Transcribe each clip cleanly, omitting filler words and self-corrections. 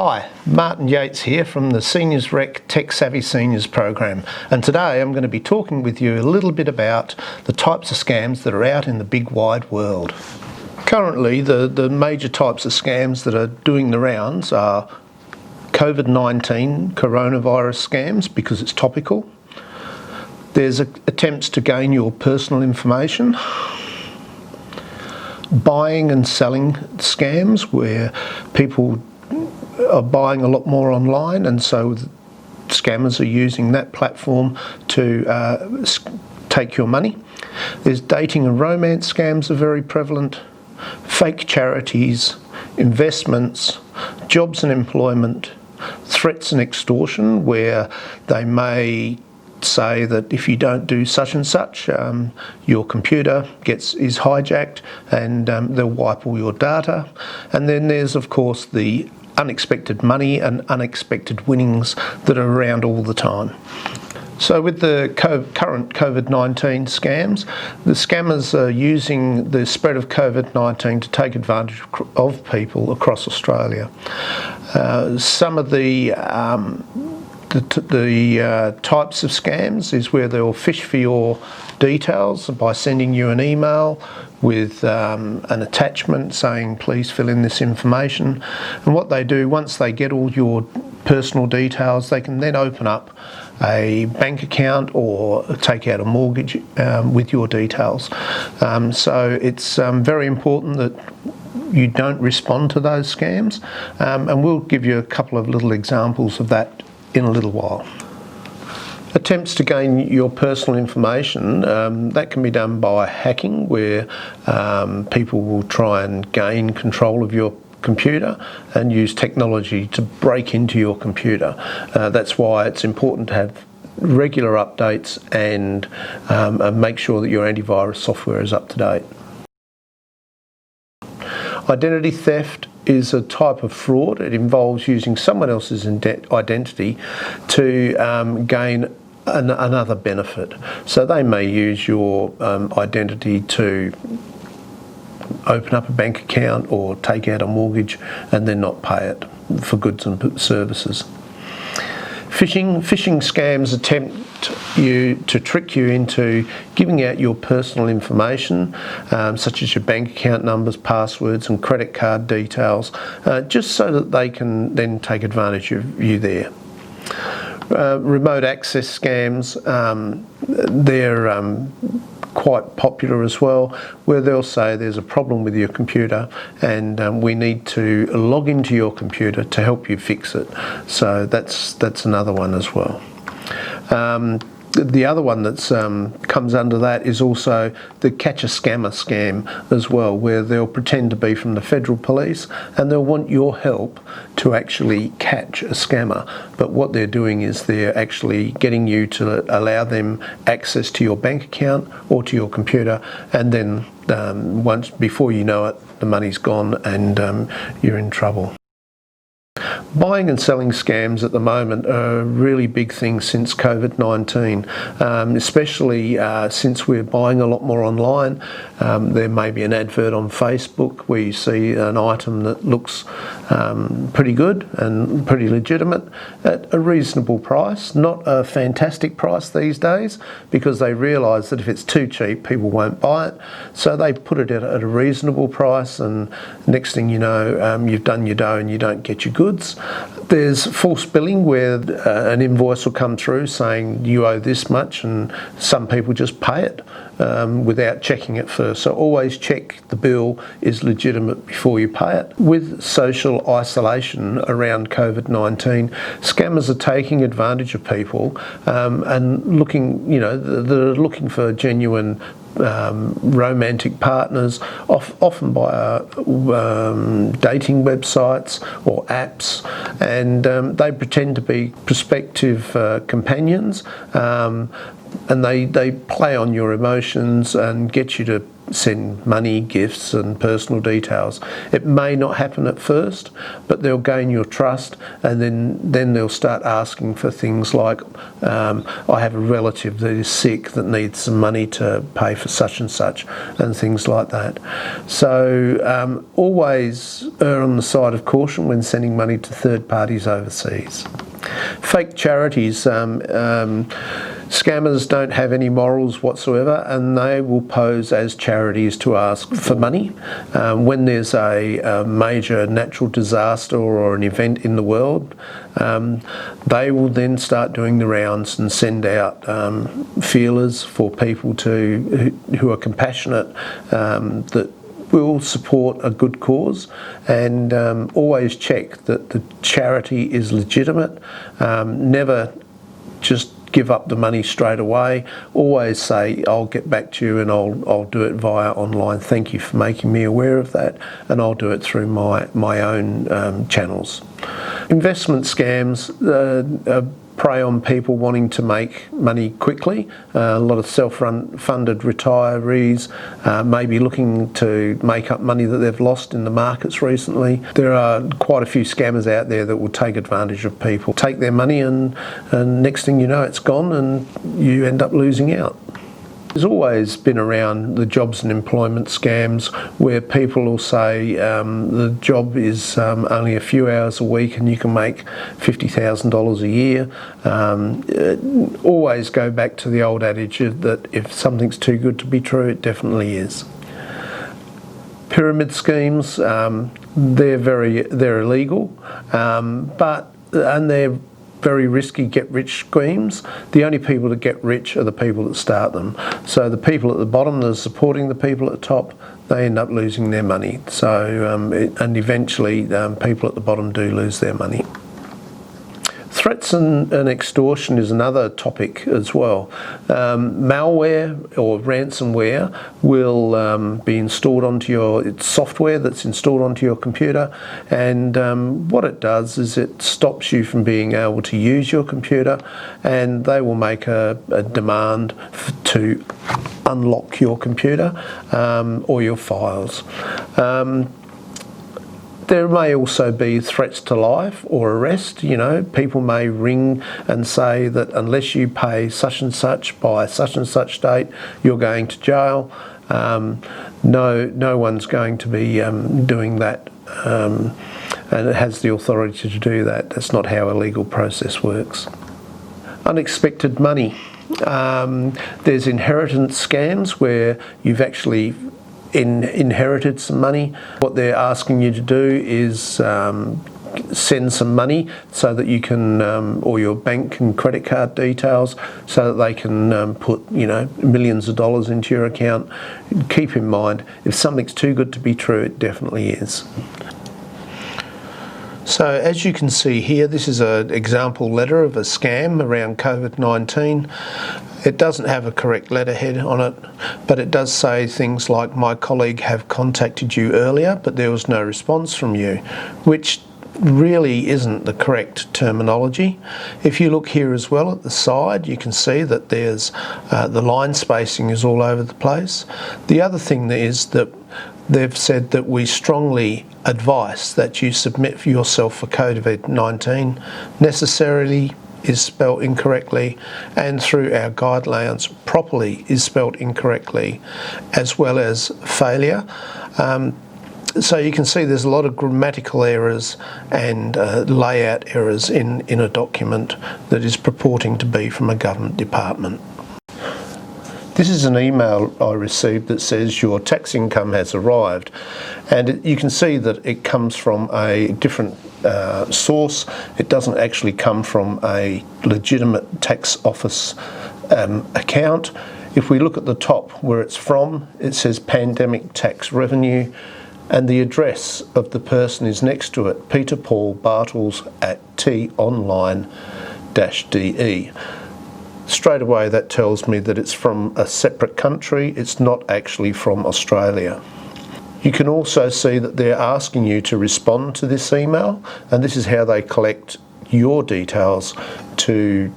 Hi, Martin Yates here from the Seniors Rec Tech Savvy Seniors program, and today I'm going to be talking with you a little bit about the types of scams that are out in the big wide world. Currently the major types of scams that are doing the rounds are COVID-19 coronavirus scams because it's topical. There's attempts to gain your personal information. Buying and selling scams where people are buying a lot more online, and so scammers are using that platform to take your money. There's dating and romance scams are very prevalent. Fake charities, investments, jobs and employment, threats and extortion where they may say that if you don't do such and such, your computer is hijacked and they'll wipe all your data. And then there's of course the unexpected money and unexpected winnings that are around all the time. So with the current COVID-19 scams, the scammers are using the spread of COVID-19 to take advantage of people across Australia. Some of the types of scams is where they'll fish for your details by sending you an email with an attachment saying please fill in this information, and what they do once they get all your personal details, they can then open up a bank account or take out a mortgage with your details. So it's very important that you don't respond to those scams, and we'll give you a couple of little examples of that in a little while. Attempts to gain your personal information, that can be done by hacking, where people will try and gain control of your computer and use technology to break into your computer. That's why it's important to have regular updates and make sure that your antivirus software is up to date. Identity theft is a type of fraud. It involves using someone else's identity to gain another benefit. So they may use your identity to open up a bank account or take out a mortgage and then not pay it for goods and services. Phishing scams attempt to trick you into giving out your personal information, such as your bank account numbers, passwords and credit card details, just so that they can then take advantage of you there. Remote access scams, they're quite popular as well, where they'll say there's a problem with your computer and we need to log into your computer to help you fix it. So that's another one as well. The other one that's comes under that is also the catch a scammer scam as well, where they'll pretend to be from the federal police and they'll want your help to actually catch a scammer. But what they're doing is they're actually getting you to allow them access to your bank account or to your computer, and then before you know it, the money's gone and you're in trouble. Buying and selling scams at the moment are a really big thing since COVID-19, especially since we're buying a lot more online. There may be an advert on Facebook where you see an item that looks pretty good and pretty legitimate at a reasonable price, not a fantastic price these days, because they realise that if it's too cheap people won't buy it, so they put it at a reasonable price, and next thing you know you've done your dough and you don't get your goods. There's false billing where an invoice will come through saying you owe this much, and some people just pay it without checking it first. So always check the bill is legitimate before you pay it. With social isolation around COVID-19, scammers are taking advantage of people and looking, they're looking for genuine romantic partners, often by dating websites or apps, and they pretend to be prospective companions, and they play on your emotions and get you to send money, gifts and personal details. It may not happen at first, but they'll gain your trust, and then they'll start asking for things like, I have a relative that is sick that needs some money to pay for such and such, and things like that. So always err on the side of caution when sending money to third parties overseas. Fake charities. Scammers don't have any morals whatsoever, and they will pose as charities to ask for money. When there's a major natural disaster or an event in the world, they will then start doing the rounds and send out feelers for people who are compassionate, that will support a good cause, and always check that the charity is legitimate. Never just give up the money straight away. Always say, I'll get back to you and I'll do it via online. Thank you for making me aware of that, and I'll do it through my own channels. Investment scams prey on people wanting to make money quickly. A lot of self-funded retirees may be looking to make up money that they've lost in the markets recently. There are quite a few scammers out there that will take advantage of people, take their money, and next thing you know it's gone and you end up losing out. There's always been around the jobs and employment scams where people will say the job is only a few hours a week and you can make $50,000 a year. Always go back to the old adage that if something's too good to be true, it definitely is. Pyramid schemes, they're illegal, and they're very risky get-rich schemes. The only people that get rich are the people that start them. So the people at the bottom that are supporting the people at the top, they end up losing their money. So and eventually people at the bottom do lose their money. Threats and extortion is another topic as well. Malware or ransomware will be installed onto it's software that's installed onto your computer, and what it does is it stops you from being able to use your computer, and they will make a demand to unlock your computer or your files. There may also be threats to life or arrest. You know, people may ring and say that unless you pay such and such by such and such date, you're going to jail. No one's going to be doing that, and it has the authority to do that. That's not how a legal process works. Unexpected money. There's inheritance scams where you've actually inherited some money. What they're asking you to do is send some money so that you can, or your bank and credit card details, so that they can put millions of dollars into your account. Keep in mind, if something's too good to be true, it definitely is. So as you can see here, this is an example letter of a scam around COVID-19. It doesn't have a correct letterhead on it, but it does say things like, my colleague have contacted you earlier, but there was no response from you, which really isn't the correct terminology. If you look here as well at the side, you can see that there's the line spacing is all over the place. The other thing is that they've said that we strongly advise that you submit yourself for COVID-19 necessarily is spelled incorrectly, and through our guidelines properly is spelled incorrectly, as well as failure. So you can see there's a lot of grammatical errors and layout errors in a document that is purporting to be from a government department. This is an email I received that says your tax income has arrived, and you can see that it comes from a different source. It doesn't actually come from a legitimate tax office account. If we look at the top where it's from, it says pandemic tax revenue, and the address of the person is next to it, Peter Paul Bartels at tonline-de. Straight away that tells me that it's from a separate country, it's not actually from Australia. You can also see that they're asking you to respond to this email, and this is how they collect your details to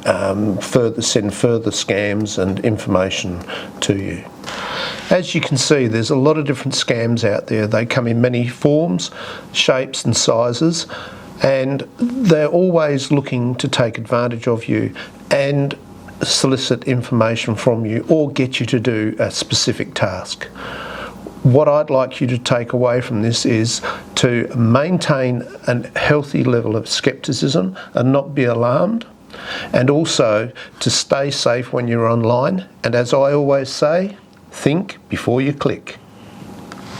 send further scams and information to you. As you can see, there's a lot of different scams out there. They come in many forms, shapes and sizes, and they're always looking to take advantage of you and solicit information from you or get you to do a specific task. What I'd like you to take away from this is to maintain a healthy level of skepticism and not be alarmed, and also to stay safe when you're online. And as I always say, think before you click.